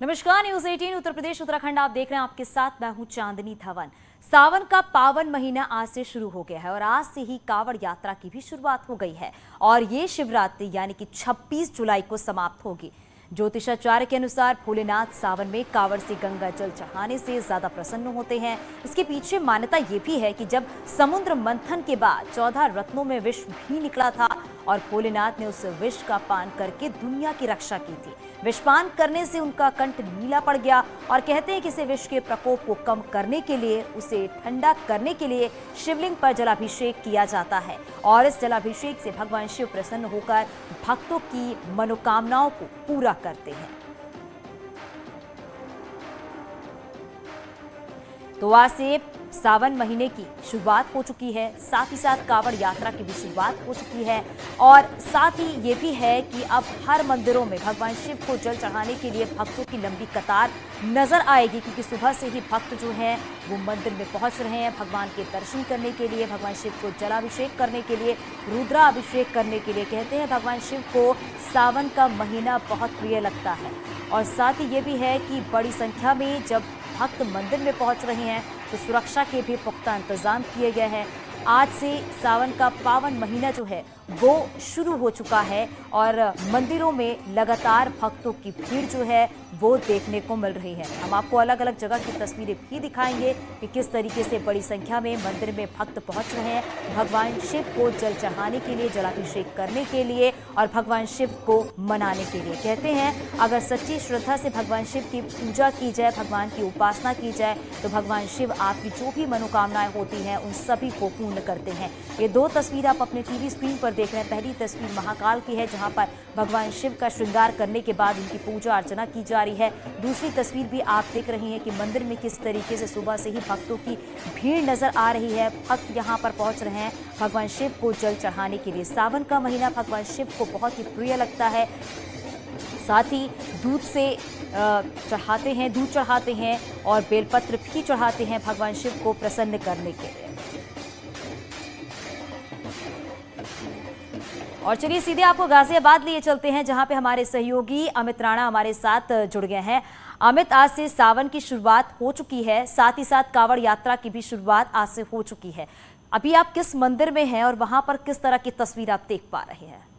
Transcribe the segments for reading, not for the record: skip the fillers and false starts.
नमस्कार, न्यूज 18 उत्तर प्रदेश उत्तराखंड आप देख रहे हैं। आपके साथ मैं हूं चांदनी धवन। सावन का पावन महीना आज से शुरू हो गया है और आज से ही कांवड़ यात्रा की भी शुरुआत हो गई है और ये शिवरात्रि यानी कि 26 जुलाई को समाप्त होगी। ज्योतिषाचार्य के अनुसार भोलेनाथ सावन में कांवड़ से गंगा जल चढ़ाने से ज्यादा प्रसन्न होते हैं। इसके पीछे मान्यता ये भी है कि जब समुद्र मंथन के बाद 14 रत्नों में विष भी निकला था और भोलेनाथ ने उस विष का पान करके दुनिया की रक्षा की थी। विषपान करने से उनका कंठ नीला पड़ गया और कहते हैं कि इसे विष के प्रकोप को कम करने के लिए, उसे ठंडा करने के लिए शिवलिंग पर जलाभिषेक किया जाता है और इस जलाभिषेक से भगवान शिव प्रसन्न होकर भक्तों की मनोकामनाओं को पूरा करते हैं। तो आज से सावन महीने की शुरुआत हो चुकी है, साथ ही साथ कांवड़ यात्रा की भी शुरुआत हो चुकी है और साथ ही ये भी है कि अब हर मंदिरों में भगवान शिव को जल चढ़ाने के लिए भक्तों की लंबी कतार नजर आएगी, क्योंकि सुबह से ही भक्त जो हैं वो मंदिर में पहुंच रहे हैं भगवान के दर्शन करने के लिए, भगवान शिव को जलाभिषेक करने के लिए, रुद्राभिषेक करने के लिए। कहते हैं भगवान शिव को सावन का महीना बहुत प्रिय लगता है और साथ ही ये भी है कि बड़ी संख्या में जब भक्त मंदिर में पहुंच रहे हैं तो सुरक्षा के भी पुख्ता इंतजाम किए गए हैं। आज से सावन का पावन महीना जो है वो शुरू हो चुका है और मंदिरों में लगातार भक्तों की भीड़ जो है वो देखने को मिल रही है। हम आपको अलग अलग जगह की तस्वीरें भी दिखाएंगे कि किस तरीके से बड़ी संख्या में मंदिर में भक्त पहुंच रहे हैं भगवान शिव को जल चढ़ाने के लिए, जलाभिषेक करने के लिए और भगवान शिव को मनाने के लिए। कहते हैं अगर सच्ची श्रद्धा से भगवान शिव की पूजा की जाए, भगवान की उपासना की जाए तो भगवान शिव आपकी जो भी मनोकामनाएं होती हैं उन सभी को पूर्ण करते हैं। ये दो तस्वीर आप अपने टीवी स्क्रीन पर देख रहे हैं। पहली तस्वीर महाकाल की है जहां पर भगवान शिव का श्रृंगार करने के बाद उनकी पूजा अर्चना की जा रही है। दूसरी तस्वीर भी आप देख रही हैं कि मंदिर में किस तरीके से सुबह से ही भक्तों की भीड़ नजर आ रही है। भक्त यहां पर पहुंच रहे हैं भगवान शिव को जल चढ़ाने के लिए। सावन का महीना भगवान शिव को बहुत ही प्रिय लगता है। साथ ही दूध से चढ़ाते हैं, दूध चढ़ाते हैं और बेलपत्र भी चढ़ाते हैं भगवान शिव को प्रसन्न करने के लिए। और चलिए सीधे आपको गाजियाबाद लिए चलते हैं जहां पे हमारे सहयोगी अमित राणा हमारे साथ जुड़ गए हैं। अमित, आज से सावन की शुरुआत हो चुकी है, साथ ही साथ कांवड़ यात्रा की भी शुरुआत आज से हो चुकी है। अभी आप किस मंदिर में हैं और वहां पर किस तरह की तस्वीर आप देख पा रहे हैं?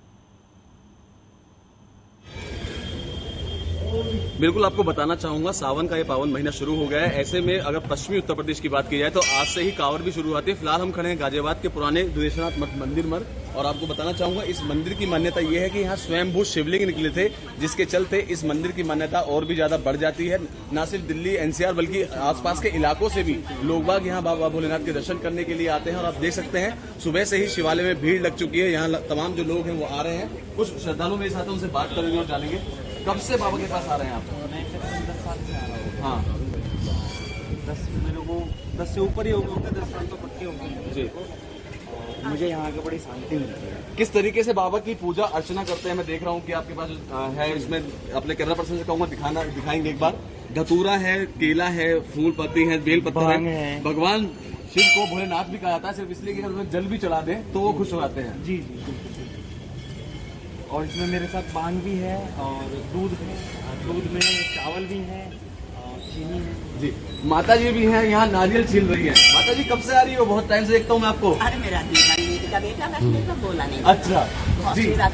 बिल्कुल आपको बताना चाहूंगा, सावन का ये पावन महीना शुरू हो गया है। ऐसे में अगर पश्चिमी उत्तर प्रदेश की बात की जाए तो आज से ही कांवड़ भी शुरू होती है। फिलहाल हम खड़े हैं गाजियाबाद के पुराने दुधेश्वरनाथ मंदिर में और आपको बताना चाहूंगा इस मंदिर की मान्यता ये है कि यहाँ स्वयंभू शिवलिंग निकले थे, जिसके चलते इस मंदिर की मान्यता और भी ज्यादा बढ़ जाती है। न सिर्फ दिल्ली एनसीआर बल्कि आसपास के इलाकों से भी लोग बाग यहाँ बाबा भोलेनाथ के दर्शन करने के लिए आते हैं और आप देख सकते हैं सुबह से ही शिवालय में भीड़ लग चुकी है। यहाँ तमाम जो लोग हैं वो आ रहे हैं। कुछ श्रद्धालु मेरे साथ उनसे बात करेंगे और जानेंगे कब से बाबा के पास आ रहे हैं आप? मैं 10 साल से आ रहा हूँ। हाँ, 10 से ऊपर ही हो गए, 10 साल तो पक्के हो गए जी। मुझे यहाँ आके बड़ी शांति मिलती है। किस तरीके से बाबा की पूजा अर्चना करते हैं? मैं देख रहा हूँ कि आपके पास है, इसमें अपने कैमरा पर्सन से कहूँगा दिखाएंगे एक बार। धतूरा है, केला है, फूल पत्ती है, बेल पत्थर है। भगवान शिव को भोलेनाथ भी कहा जाता है सिर्फ इसलिए कि अगर उसमें जल भी चढ़ा दें तो वो खुश हो जाते हैं। जी जी। और इसमें मेरे साथ भांग भी है और दूध है, दूध में चावल भी है और चीनी है जी। माता जी भी हैं यहाँ, नारियल छील रही है। माता जी कब से आ रही हो? बहुत टाइम से देखता हूँ मैं आपको। अरे मेरा दीदी का बेटा तो बोला नहीं। अच्छा जी, आप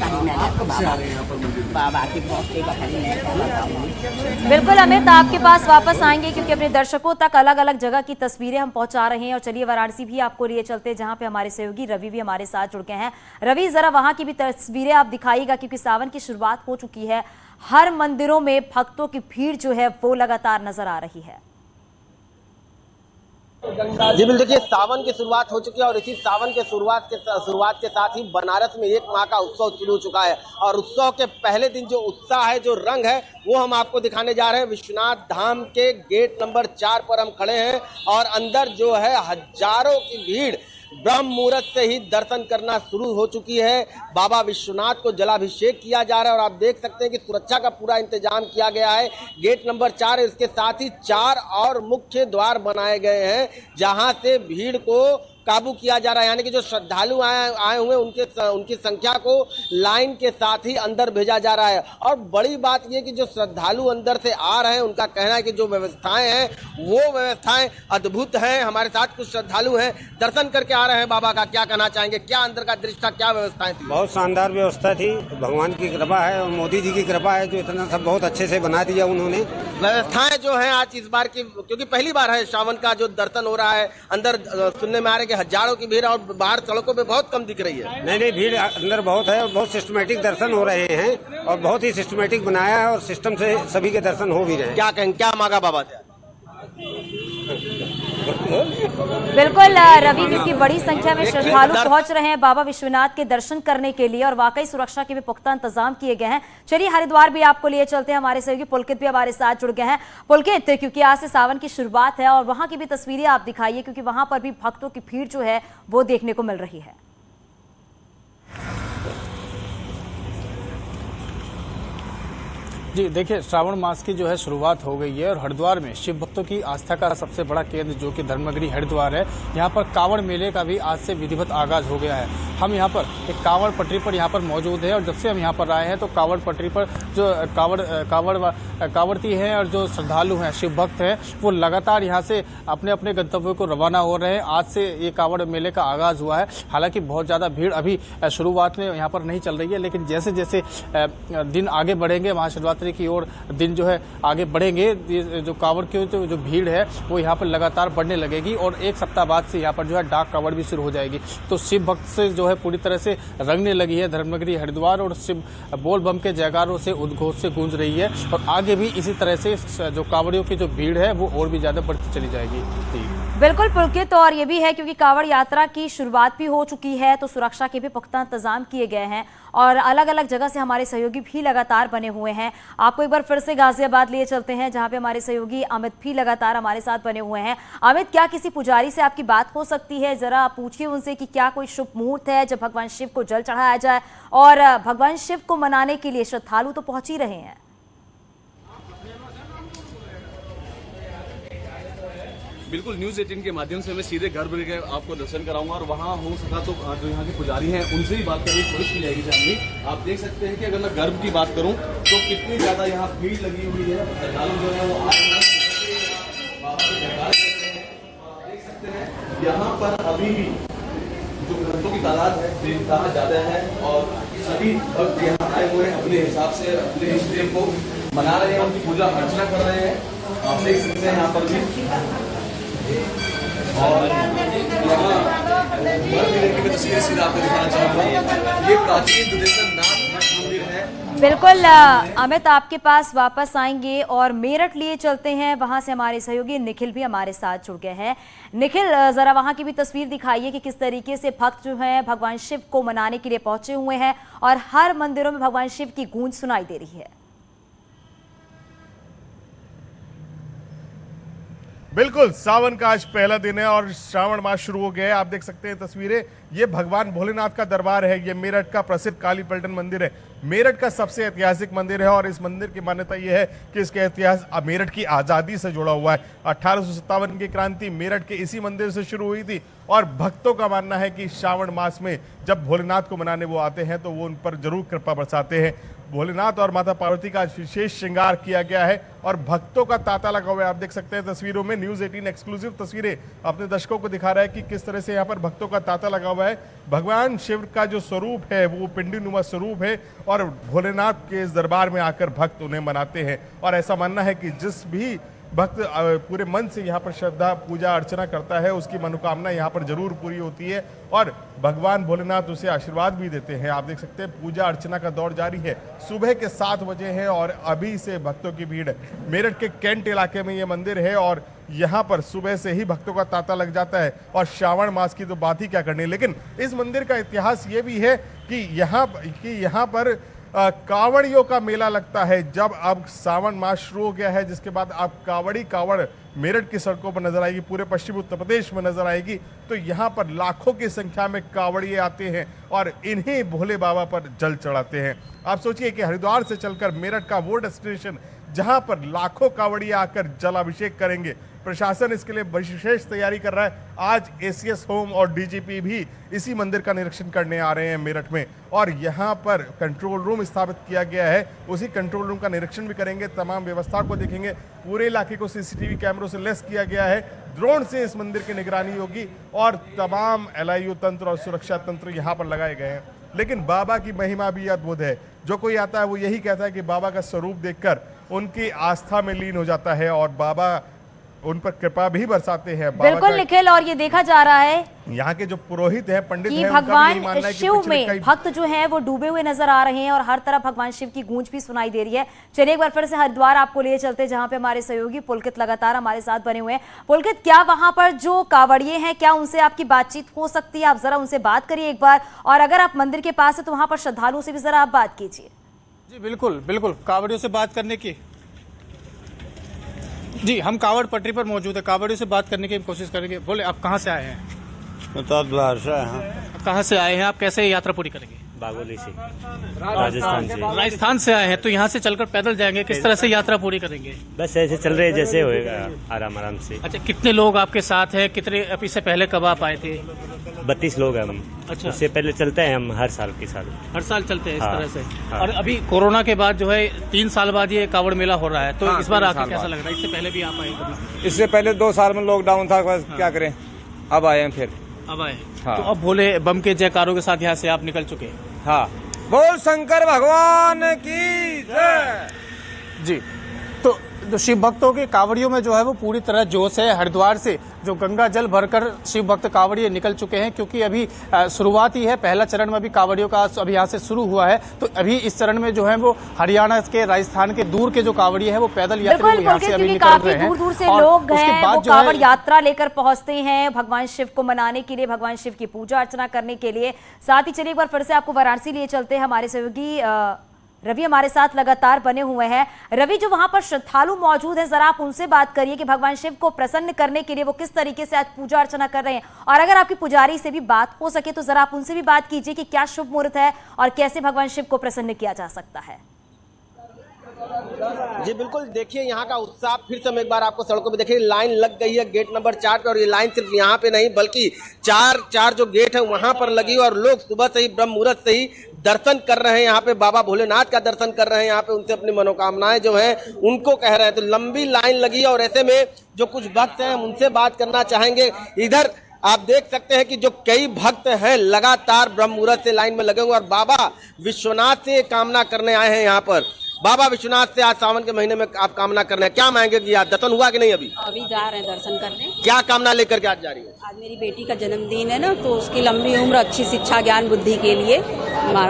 कब से आ रहे हैं यहाँ पर मंदिर? बाबा की बहुत सेवा करी। बिल्कुल अमित, आपके पास वापस आएंगे क्योंकि अपने दर्शकों तक अलग अलग जगह की तस्वीरें हम पहुंचा रहे हैं। और चलिए वाराणसी भी आपको लिए चलते हैं जहां पे हमारे सहयोगी रवि भी हमारे साथ जुड़ गए हैं। रवि, जरा वहां की भी तस्वीरें आप दिखाइएगा क्योंकि सावन की शुरुआत हो चुकी है। हर मंदिरों में भक्तों की भीड़ जो है वो लगातार नजर आ रही है। जी बिल्कुल, देखिए सावन की शुरुआत हो चुकी है और इसी सावन के शुरुआत के साथ ही बनारस में एक माह का उत्सव शुरू हो चुका है। और उत्सव के पहले दिन जो उत्साह है, जो रंग है, वो हम आपको दिखाने जा रहे हैं। विश्वनाथ धाम के गेट नंबर 4 पर हम खड़े हैं और अंदर जो है हजारों की भीड़ ब्रह्म मुहूर्त से ही दर्शन करना शुरू हो चुकी है। बाबा विश्वनाथ को जलाभिषेक किया जा रहा है और आप देख सकते हैं कि सुरक्षा का पूरा इंतजाम किया गया है। गेट नंबर 4 इसके साथ ही 4 और मुख्य द्वार बनाए गए हैं जहां से भीड़ को काबू किया जा रहा है, यानी कि जो श्रद्धालु आए हुए उनकी संख्या को लाइन के साथ ही अंदर भेजा जा रहा है। और बड़ी बात यह कि जो श्रद्धालु अंदर से आ रहे हैं उनका कहना है कि जो व्यवस्थाएं हैं वो व्यवस्थाएं अद्भुत हैं। हमारे साथ कुछ श्रद्धालु हैं, दर्शन करके आ रहे हैं बाबा का, क्या कहना चाहेंगे, क्या अंदर का दृश्य था, क्या व्यवस्थाएं थी? बहुत शानदार व्यवस्था थी, भगवान की कृपा है और मोदी जी की कृपा है जो इतना सब बहुत अच्छे से बना दिया उन्होंने। व्यवस्थाएं जो है आज इस बार की, क्योंकि पहली बार है श्रावण का जो दर्शन हो रहा है, अंदर सुनने में आ रहा है कि हजारों की भीड़ और बाहर सड़कों पे बहुत कम दिख रही है। नहीं, भीड़ अंदर बहुत है और बहुत सिस्टमेटिक दर्शन हो रहे हैं और बहुत ही सिस्टमेटिक बनाया है और सिस्टम से सभी के दर्शन हो भी रहे हैं। क्या कहें, क्या मांगा बाबा से? बिल्कुल रवि, क्योंकि बड़ी संख्या में श्रद्धालु पहुंच रहे हैं बाबा विश्वनाथ के दर्शन करने के लिए और वाकई सुरक्षा के भी पुख्ता इंतजाम किए गए हैं। चलिए हरिद्वार भी आपको लिए चलते हैं, हमारे सहयोगी पुलकित भी हमारे साथ जुड़ गए हैं। पुलकित, क्योंकि आज से सावन की शुरुआत है और वहां की भी तस्वीरें आप दिखाइए, क्योंकि वहां पर भी भक्तों की भीड़ जो है वो देखने को मिल रही है। जी देखिए, श्रावण मास की जो है शुरुआत हो गई है और हरिद्वार में शिव भक्तों की आस्था का सबसे बड़ा केंद्र जो कि धर्मनगरी हरिद्वार है, यहाँ पर कांवड़ मेले का भी आज से विधिवत आगाज हो गया है। हम यहाँ पर एक कांवड़ पटरी पर यहाँ पर मौजूद है और जब से हम यहाँ पर आए हैं तो कांवड़ पटरी पर जो कांवड़ती हैं और जो श्रद्धालु हैं, शिव भक्त हैं, वो लगातार यहाँ से अपने अपने गंतव्यों को रवाना हो रहे हैं। आज से ये कांवड़ मेले का आगाज हुआ है। हालांकि बहुत ज़्यादा भीड़ अभी शुरुआत में यहाँ पर नहीं चल रही है, लेकिन जैसे जैसे दिन आगे बढ़ेंगे, महाशिवरात्रि की ओर दिन जो है आगे बढ़ेंगे, जो कांवड़ की जो भीड़ है वो यहाँ पर लगातार बढ़ने लगेगी और एक सप्ताह बाद से यहाँ पर जो है डाक कांवड़ भी शुरू हो जाएगी। तो शिव भक्त से जो है पूरी तरह से रंगने लगी है धर्मनगरी हरिद्वार और शिव बोल बम के जयकारों से उद्घोष से गूंज रही है और आगे भी इसी तरह से जो कांवड़ियों की जो भीड़ है वो और भी ज्यादा बढ़ती चली जाएगी। बिल्कुल पुलकित, और ये भी है क्योंकि कांवड़ यात्रा की शुरुआत भी हो चुकी है तो सुरक्षा के भी पुख्ता इंतजाम किए गए हैं और अलग अलग जगह से हमारे सहयोगी भी लगातार बने हुए हैं। आपको एक बार फिर से गाजियाबाद लिए चलते हैं, जहां पे हमारे सहयोगी अमित भी लगातार हमारे साथ बने हुए हैं। अमित, क्या किसी पुजारी से आपकी बात हो सकती है? जरा पूछिए उनसे कि क्या कोई शुभ मुहूर्त है जब भगवान शिव को जल चढ़ाया जाए, और भगवान शिव को मनाने के लिए श्रद्धालु तो पहुंच ही रहे हैं। बिल्कुल, न्यूज़ 18 के माध्यम से मैं सीधे गर्भ के आपको दर्शन कराऊंगा और वहां हो सका तो जो यहाँ के पुजारी हैं उनसे ही बात करने की कोशिश की जाएगी। जानवी, आप देख सकते हैं कि अगर मैं गर्भ की बात करूं तो कितनी ज्यादा यहाँ भीड़ लगी हुई है। श्रद्धालु जो है वो आ रहे हैं, देख सकते हैं यहाँ पर अभी भी जो भक्तों की तादाद है बेतहाशा ज्यादा है और सभी भक्त यहाँ आए हुए हैं, अपने हिसाब से अपने इष्टदेव को मना रहे हैं, उनकी पूजा अर्चना कर रहे हैं। आप देख सकते हैं यहाँ पर भी और तस्वीरें सीधा आपको दिखाना चाहूंगा। ये प्राचीन दुधेश्वर नाथ मंदिर है। बिल्कुल अमित, आपके पास वापस आएंगे और मेरठ लिए चलते हैं, वहां से हमारे सहयोगी निखिल भी हमारे साथ जुड़ गए हैं। निखिल, जरा वहां की भी तस्वीर दिखाइए कि किस तरीके से भक्त जो हैं भगवान शिव को मनाने के लिए पहुंचे हुए हैं और हर मंदिरों में भगवान शिव की गूंज सुनाई दे रही है। बिल्कुल, सावन का आज पहला दिन है और श्रावण मास शुरू हो गया है। आप देख सकते हैं तस्वीरें, ये भगवान भोलेनाथ का दरबार है। ये मेरठ का प्रसिद्ध काली पलटन मंदिर है, मेरठ का सबसे ऐतिहासिक मंदिर है और इस मंदिर की मान्यता यह है कि इसका इतिहास मेरठ की आज़ादी से जुड़ा हुआ है। 1857 की क्रांति मेरठ के इसी मंदिर से शुरू हुई थी और भक्तों का मानना है कि श्रावण मास में जब भोलेनाथ को मनाने वो आते हैं तो वो उन पर जरूर कृपा बरसाते हैं। भोलेनाथ और माता पार्वती का विशेष श्रृंगार किया गया है और भक्तों का तांता लगा हुआ है। आप देख सकते हैं तस्वीरों में, न्यूज़ 18 एक्सक्लूसिव तस्वीरें अपने दर्शकों को दिखा रहा है कि किस तरह से यहाँ पर भक्तों का तांता लगा हुआ है। भगवान शिव का जो स्वरूप है वो पिंडीनुमा स्वरूप है और भोलेनाथ के इस दरबार में आकर भक्त उन्हें मनाते हैं और ऐसा मानना है कि जिस भी भक्त पूरे मन से यहाँ पर श्रद्धा पूजा अर्चना करता है उसकी मनोकामना यहाँ पर जरूर पूरी होती है और भगवान भोलेनाथ उसे आशीर्वाद भी देते हैं। आप देख सकते हैं पूजा अर्चना का दौर जारी है, सुबह के 7 बजे है और अभी से भक्तों की भीड़ है। मेरठ के कैंट इलाके में ये मंदिर है और यहाँ पर सुबह से ही भक्तों का तांता लग जाता है और श्रावण मास की तो बात ही क्या करनी। लेकिन इस मंदिर का इतिहास ये भी है कि यहाँ पर कावड़ियों का मेला लगता है। जब अब सावन मास शुरू हो गया है जिसके बाद अब कावड़ मेरठ की सड़कों पर नजर आएगी, पूरे पश्चिमी उत्तर प्रदेश में नजर आएगी, तो यहाँ पर लाखों की संख्या में कावड़िए आते हैं और इन्हीं भोले बाबा पर जल चढ़ाते हैं। आप सोचिए कि हरिद्वार से चलकर मेरठ का वो डेस्टिनेशन जहां पर लाखों कांवड़िया आकर जलाभिषेक करेंगे। प्रशासन इसके लिए विशेष तैयारी कर रहा है। आज एसीएस होम और डीजीपी भी इसी मंदिर का निरीक्षण करने आ रहे हैं मेरठ में, और यहां पर कंट्रोल रूम स्थापित किया गया है। उसी कंट्रोल रूम का निरीक्षण भी करेंगे, तमाम व्यवस्था को देखेंगे। पूरे इलाके को सीसीटीवी कैमरों से लैस किया गया है। ड्रोन से इस मंदिर की निगरानी होगी और तमाम एलआईयू तंत्र और सुरक्षा तंत्र यहां पर लगाए गए हैं। लेकिन बाबा की महिमा भी अद्भुत है। जो कोई आता है वो यही कहता है कि बाबा का स्वरूप देखकर उनकी आस्था में लीन हो जाता है और बाबा उन पर कृपा भी बरसाते हैं। बिल्कुल निखिल, और ये देखा जा रहा है यहाँ के जो पुरोहित हैं, पंडित हैं, भगवान शिव में भक्त जो हैं वो डूबे हुए नजर आ रहे हैं और हर तरफ भगवान शिव की गूंज भी सुनाई दे रही है। चलिए एक बार फिर से हरिद्वार आपको लिए चलते, जहां पे हमारे सहयोगी पुलकित लगातार हमारे साथ बने हुए हैं। पुलकित, क्या वहां पर जो कांवड़िए हैं, क्या उनसे आपकी बातचीत हो सकती है? आप जरा उनसे बात करिए एक बार, और अगर आप मंदिर के पास है तो वहां पर श्रद्धालुओं से भी जरा आप बात कीजिए। जी बिल्कुल बिल्कुल, कांवड़ियों से बात करने की, जी हम कांवड़ पटरी पर मौजूद है, कांवड़ियों से बात करने की कोशिश करेंगे। बोले, आप कहाँ से आए हैं? प्रतापगढ़ से हैं। कहाँ से आए हैं आप? कैसे यात्रा पूरी करेंगे? बागोली से, राजस्थान से। राजस्थान से आए हैं तो यहाँ से चलकर पैदल जाएंगे, किस तरह से यात्रा पूरी करेंगे? बस ऐसे चल रहे जैसे होएगा, आराम आराम से। अच्छा, कितने लोग आपके साथ हैं? कितने इससे पहले कब आप आए थे? 32 लोग हैं हम। अच्छा, उससे पहले चलते हैं हम हर साल के साथ। हर साल चलते हैं इस हाँ, तरह से। हाँ। और अभी कोरोना के बाद जो है 3 साल बाद ये कांवड़ मेला हो रहा है, तो इस बार आपको कैसा लग रहा है? इससे पहले भी आप आए कभी? इससे पहले 2 साल में लॉकडाउन था, बस क्या करें, अब आए हैं फिर। अब आए। हाँ। तो अब भोले बम के जयकारों के साथ यहाँ से आप निकल चुके हैं। हाँ, बोल शंकर भगवान की जय। जी, तो जो शिव भक्तों के कांवड़ियों में जो है वो पूरी तरह जोश है। हरिद्वार से जो गंगा जल भरकर शिव भक्त कांवड़िए निकल चुके हैं, क्योंकि अभी शुरुआत ही है। पहला चरण में अभी कांवड़ियों का अभी यहाँ से शुरू हुआ है, तो अभी इस चरण में जो है वो हरियाणा के, राजस्थान के दूर के जो कांवड़िए हैं वो पैदल यात्री यहाँ से अभी निकल रहे हैं। दूर दूर से लोग हैं, वो कांवड़ यात्रा लेकर पहुंचते हैं भगवान शिव को मनाने के लिए, भगवान शिव की पूजा अर्चना करने के लिए। साथ ही चलिए एक बार फिर से आपको वाराणसी लिए चलते हैं। हमारे सहयोगी रवि हमारे साथ लगातार बने हुए हैं। रवि, जो वहां पर श्रद्धालु मौजूद हैं, जरा आप उनसे बात करिए कि भगवान शिव को प्रसन्न करने के लिए वो किस तरीके से आज पूजा अर्चना कर रहे हैं, और अगर आपकी पुजारी से भी बात हो सके तो जरा आप उनसे भी बात कीजिए कि क्या शुभ मुहूर्त है और कैसे भगवान शिव को प्रसन्न किया जा सकता है। जी बिल्कुल, देखिए यहाँ का उत्साह फिर से हम एक बार आपको सड़कों पे देखिए, लाइन लग गई है गेट नंबर 4 पे, और ये लाइन सिर्फ यहाँ पे नहीं बल्कि 4 जो गेट है वहां पर लगी, और लोग सुबह से ही ब्रह्म मुहूर्त से ही दर्शन कर रहे हैं। यहाँ पे बाबा भोलेनाथ का दर्शन कर रहे हैं, यहाँ पे उनसे अपनी मनोकामनाएं जो हैं उनको कह रहे हैं। तो लंबी लाइन लगी है, और ऐसे में जो कुछ भक्त हैं उनसे बात करना चाहेंगे। इधर आप देख सकते हैं कि जो कई भक्त हैं लगातार ब्रह्म मुहूर्त से लाइन में लगे हुए, और बाबा विश्वनाथ से कामना करने आए हैं यहाँ पर। बाबा विश्वनाथ से आज सावन के महीने में आप कामना करने हैं, क्या मांगेंगे? कि दर्शन हुआ कि नहीं? अभी जा रहे हैं दर्शन करने। क्या कामना लेकर के आज जा रही है? आज मेरी बेटी का जन्मदिन है ना, तो उसकी लंबी उम्र, अच्छी शिक्षा, ज्ञान बुद्धि के लिए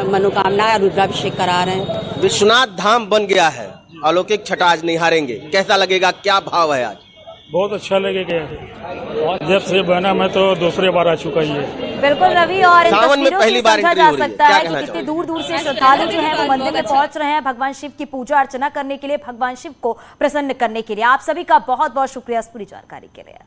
मनोकामना रुद्राभिषेक करा रहे हैं। विश्वनाथ धाम बन गया है, अलौकिक छटा आज निहारेंगे, कैसा लगेगा, क्या भाव है आज? बहुत अच्छा लगेगा। जब से बना मैं तो दूसरी बार आ चुका ही है। बिल्कुल रवि, और इन सावन में तस्वीरों पहली से बार समझा एंट्री जा हो रही है। सकता क्या है कहना कि कितने चाहोगे? दूर दूर से श्रद्धालु जो है वो मंदिर में पहुंच रहे हैं भगवान शिव की पूजा अर्चना करने के लिए, भगवान शिव को प्रसन्न करने के लिए। आप सभी का बहुत बहुत शुक्रिया इस पूरी जानकारी के लिए।